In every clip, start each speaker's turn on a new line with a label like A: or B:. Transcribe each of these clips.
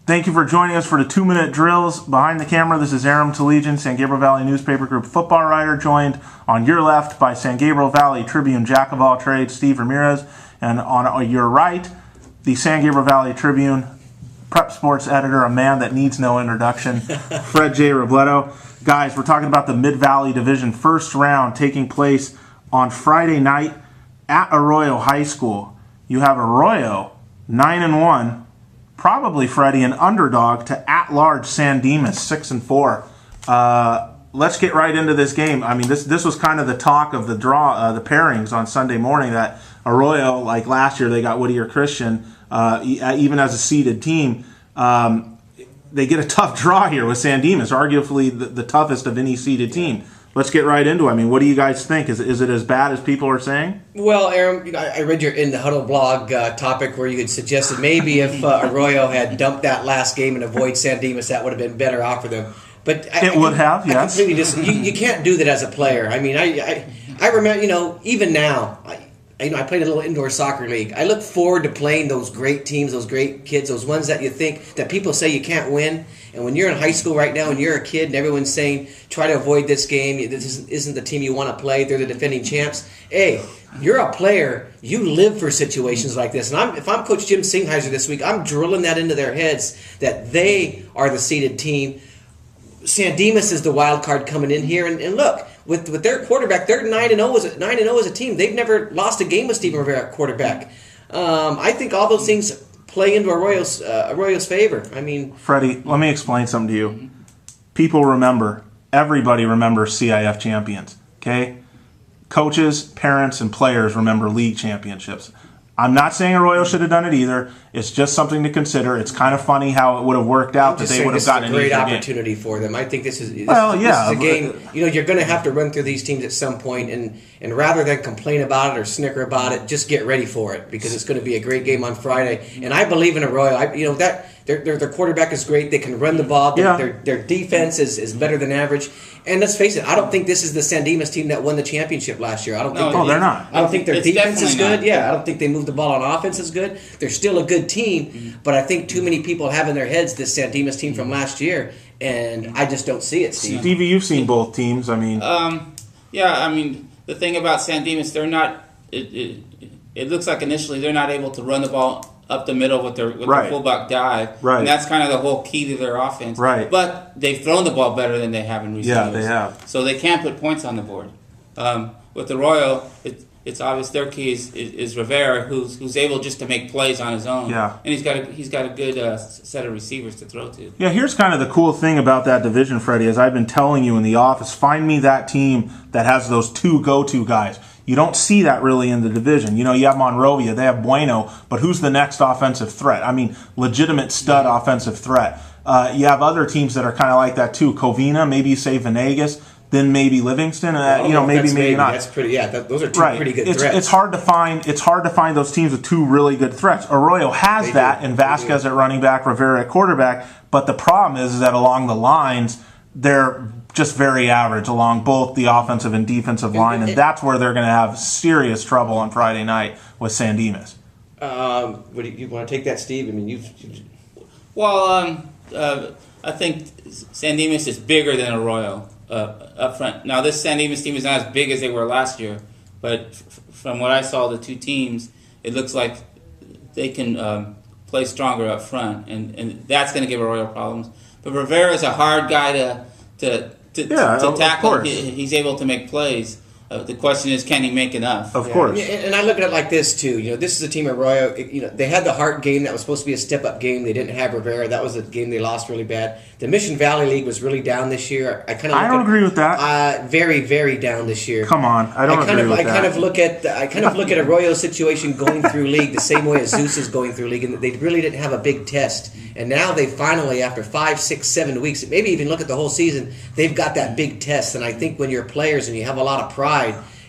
A: Thank you for joining us for the 2-minute drills. Behind the camera, this is Aram Talegian, San Gabriel Valley Newspaper Group football writer, joined on your left by San Gabriel Valley Tribune jack of all trades, Steve Ramirez, and on your right, the San Gabriel Valley Tribune prep sports editor, a man that needs no introduction, Fred J. Robledo. Guys, we're talking about the Mid-Valley Division first round taking place on Friday night at Arroyo High School. You have Arroyo 9-1. Probably, Freddie, an underdog to at-large San Dimas, 6-4. Let's get right into this game. I mean, this was kind of the talk of the draw, the pairings on Sunday morning, that Arroyo, like last year, they got Whittier Christian, even as a seeded team. They get a tough draw here with San Dimas, arguably the toughest of any seeded team. Let's get right into it. I mean, what do you guys think? Is it as bad as people are saying?
B: Well, Aaron, I read your In the Huddle blog topic where you had suggested maybe if Arroyo had dumped that last game and avoided San Dimas, that would have been better off for them. But
A: it would have, yes.
B: I completely you can't do that as a player. I mean, I remember, even now, I played a little indoor soccer league. I look forward to playing those great teams, those great kids, those ones that you think that people say you can't win. And when you're in high school right now and you're a kid and everyone's saying, try to avoid this game, this isn't the team you want to play, they're the defending champs. Hey, you're a player. You live for situations like this. And if I'm Coach Jim Singheiser this week, I'm drilling that into their heads that they are the seeded team. San Dimas is the wild card coming in here. And look, with their quarterback, they're 9-0 as a team. They've never lost a game with Stephen Rivera at quarterback. I think all those things play into Arroyo's favor. I mean,
A: Freddie, let me explain something to you. People remember, everybody remembers CIF champions, okay? Coaches, parents, and players remember league championships. I'm not saying Arroyo should have done it either. It's just something to consider. It's kind of funny how it would have worked out that they would have gotten an easier game.
B: This is a great opportunity for them. I think this is a game. You're going to have to run through these teams at some point, and rather than complain about it or snicker about it, just get ready for it because it's going to be a great game on Friday. And I believe in Arroyo. Their quarterback is great. They can run the ball. Their defense is better than average. And let's face it, I don't think this is the San Dimas team that won the championship last year.
A: They're not.
B: I don't think their defense is good. I don't think they moved the ball on offense is good. They're still a good team, but I think too many people have in their heads this San Dimas team from last year, and I just don't see it, Steve.
A: Stevie, you've seen both teams. I mean,
C: the thing about San Dimas, they're not. It looks like initially they're not able to run the ball up the middle with their fullback dive, and that's kind of the whole key to their offense.
A: Right.
C: But they've thrown the ball better than they have in recent years.
A: Yeah, they have.
C: So they can't put points on the board. With Arroyo, it's obvious their key is Rivera, who's able just to make plays on his own.
A: Yeah.
C: And he's got a good set of receivers to throw to.
A: Yeah, here's kind of the cool thing about that division, Freddie, as I've been telling you in the office, find me that team that has those two go-to guys. You don't see that really in the division. You have Monrovia, they have Bueno, but who's the next offensive threat? I mean, legitimate stud offensive threat. You have other teams that are kind of like that too. Covina, maybe you say Venegas, then maybe Livingston. Maybe not.
B: That's pretty. Yeah, those are two pretty good threats.
A: It's hard to find those teams with two really good threats. Arroyo has that, and Vasquez at running back, Rivera at quarterback. But the problem is that along the lines, they're just very average along both the offensive and defensive line, and that's where they're going to have serious trouble on Friday night with San Dimas.
B: What do you want to take that, Steve? I mean,
C: I think San Dimas is bigger than Arroyo up front. Now, this San Dimas team is not as big as they were last year, but from what I saw, the two teams, it looks like they can play stronger up front, and that's going to give Arroyo problems. But Rivera is a hard guy to tackle. He's able to make plays. The question is, can he make enough?
A: Of course.
B: And I look at it like this too. This is a team at Arroyo. They had the Hart game that was supposed to be a step-up game. They didn't have Rivera. That was a game they lost really bad. The Mission Valley League was really down this year. I don't
A: agree with that.
B: Very, very down this year.
A: Come on, I don't agree with that.
B: I kind of look at Arroyo's situation going through league the same way as Zeus is going through league, and they really didn't have a big test. And now they finally, after 5, 6, 7 weeks, maybe even look at the whole season, they've got that big test. And I think when you're players and you have a lot of pride,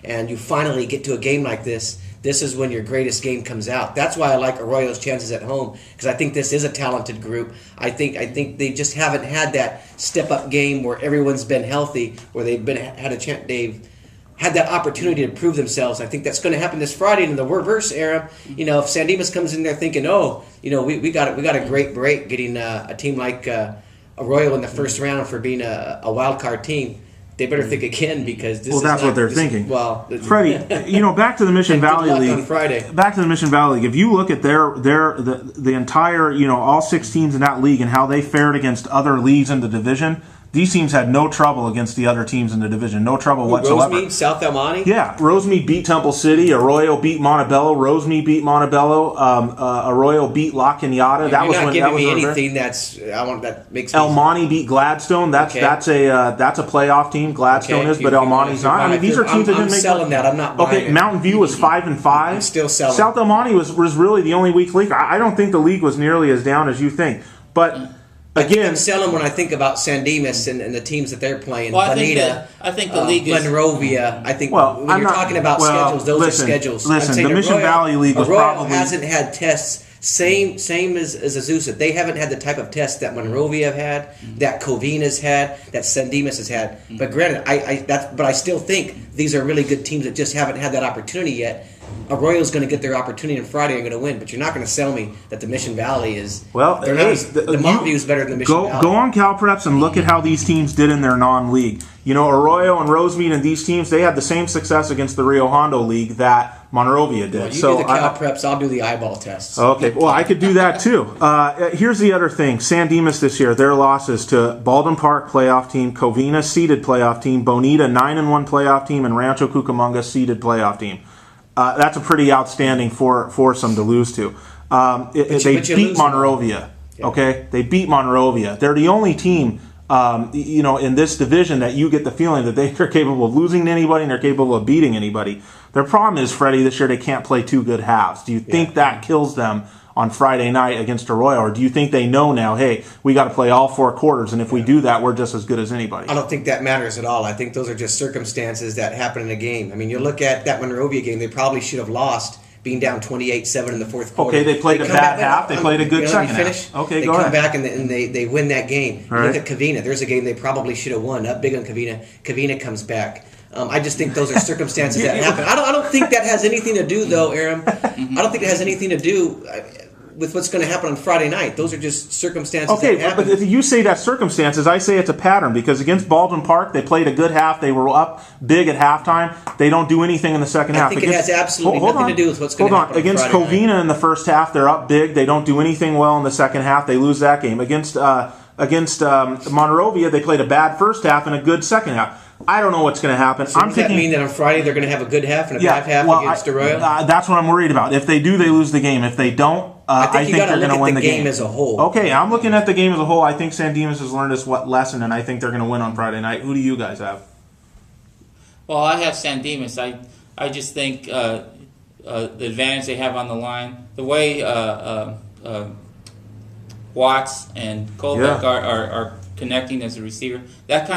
B: and you finally get to a game like this is when your greatest game comes out. That's why I like Arroyo's chances at home, because I think this is a talented group. I think they just haven't had that step-up game where everyone's been healthy, where they've had that opportunity to prove themselves. I think that's going to happen this Friday in the reverse era. If San Dimas comes in there thinking, we got a great break getting a team like Arroyo in the first round for being a wild card team, they better think again, because
A: that's what they're thinking.
B: Well,
A: Freddie, back to the Mission Valley League.
B: On Friday.
A: Back to the Mission Valley League. If you look at the entire, all 6 teams in that league and how they fared against other leagues in the division, these teams had no trouble against the other teams in the division. No trouble whatsoever.
B: Rosemead, South El Monte?
A: Yeah, Rosemead beat Temple City. Arroyo beat Montebello. Rosemead beat Montebello. Arroyo beat La Cañada.
B: You're not giving me anything that makes
A: El Monte beat Gladstone. That's a playoff team. Gladstone is, but El Monte's not. I mean, these are teams that didn't make.
B: I'm selling that. I'm not buying it.
A: Mountain View was 5-5.
B: I'm still selling.
A: South El Monte was really the only weak league. I don't think the league was nearly as down as you think, but. Again,
B: I'm selling when I think about San Dimas and the teams that they're playing.
C: Well,
B: Bonita,
C: I think the league is
B: Monrovia. I think when you're talking about schedules, those are schedules.
A: Listen, the Mission Valley League was
B: Arroyo
A: probably
B: hasn't had tests. Same as Azusa. They haven't had the type of tests that Monrovia have had, that Covina's had, that San Dimas has had. But granted, but I still think these are really good teams that just haven't had that opportunity yet. Arroyo's going to get their opportunity on Friday and going to win, but you're not going to sell me that the Mission Valley is.
A: Well,
B: the Montview is better than the Mission Valley.
A: Go on CalPreps and look at how these teams did in their non-league. Arroyo and Rosemead and these teams, they had the same success against the Rio Hondo League that Monrovia did.
B: Well, you do the CalPreps, I'll do the eyeball tests.
A: Okay, well, I could do that too. Here's the other thing. San Dimas this year, their losses to Baldwin Park playoff team, Covina seeded playoff team, Bonita 9-1 playoff team, and Rancho Cucamonga seeded playoff team. That's a pretty outstanding foursome to lose to. They beat Monrovia. Yeah. Okay, they beat Monrovia. They're the only team, in this division that you get the feeling that they're capable of losing to anybody and they're capable of beating anybody. Their problem is, Freddie, this year they can't play 2 good halves. Do you think that kills them on Friday night against Arroyo, or do you think they know now, hey, we got to play all 4 quarters, and if we do that, we're just as good as anybody?
B: I don't think that matters at all. I think those are just circumstances that happen in a game. I mean, you look at that Monrovia game, they probably should have lost, being down 28-7 in the fourth quarter.
A: Okay, they played a bad half. They played a good second half. Okay, go ahead.
B: They come back and they win that game.
A: Right.
B: Look at Covina. There's a game they probably should have won. Up big on Covina. Covina comes back. I just think those are circumstances that happen. I don't think that has anything to do, though, Aram. I don't think it has anything to do with what's going to happen on Friday night. Those are just circumstances that happen.
A: But if you say that's circumstances, I say it's a pattern, because against Baldwin Park, they played a good half. They were up big at halftime. They don't do anything in the second half.
B: I think it has absolutely nothing to do with what's going to happen on
A: Against
B: Friday
A: Covina
B: night.
A: in the first half, they're up big. They don't do anything well in the second half. They lose that game. Against Monrovia, they played a bad first half and a good second half. I don't know what's going to happen.
B: So does that mean that on Friday they're going to have a good half and a bad half against Arroyo?
A: That's what I'm worried about. If they do, they lose the game. If they don't, I think they're going to win the game
B: as a whole.
A: Okay, I'm looking at the game as a whole. I think San Dimas has learned this lesson, and I think they're going to win on Friday night. Who do you guys have?
C: Well, I have San Dimas. I just think the advantage they have on the line, the way Watts and Colbeck are connecting as a receiver, that's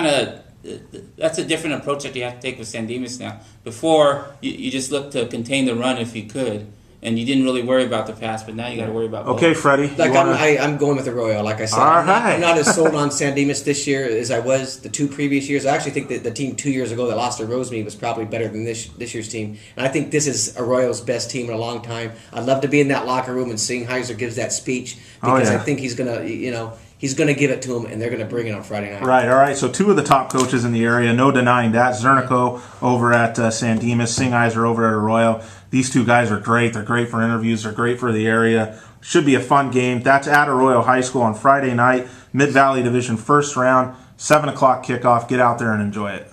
C: a different approach that you have to take with San Dimas now. Before, you just looked to contain the run if you could, and you didn't really worry about the pass, but now you got to worry about both.
A: Okay, Freddie.
B: I'm going with Arroyo, like I said. I'm not as sold on San Dimas this year as I was the 2 previous years. I actually think that the team 2 years ago that lost to Rosemead was probably better than this year's team. And I think this is Arroyo's best team in a long time. I'd love to be in that locker room and Singheiser gives that speech, because I think he's going to, he's going to give it to them, and they're going to bring it on Friday night.
A: Right, all right. So 2 of the top coaches in the area, no denying that. Zernico over at San Dimas, Singheiser over at Arroyo. These 2 guys are great. They're great for interviews. They're great for the area. Should be a fun game. That's at Arroyo High School on Friday night, Mid-Valley Division first round, 7 o'clock kickoff. Get out there and enjoy it.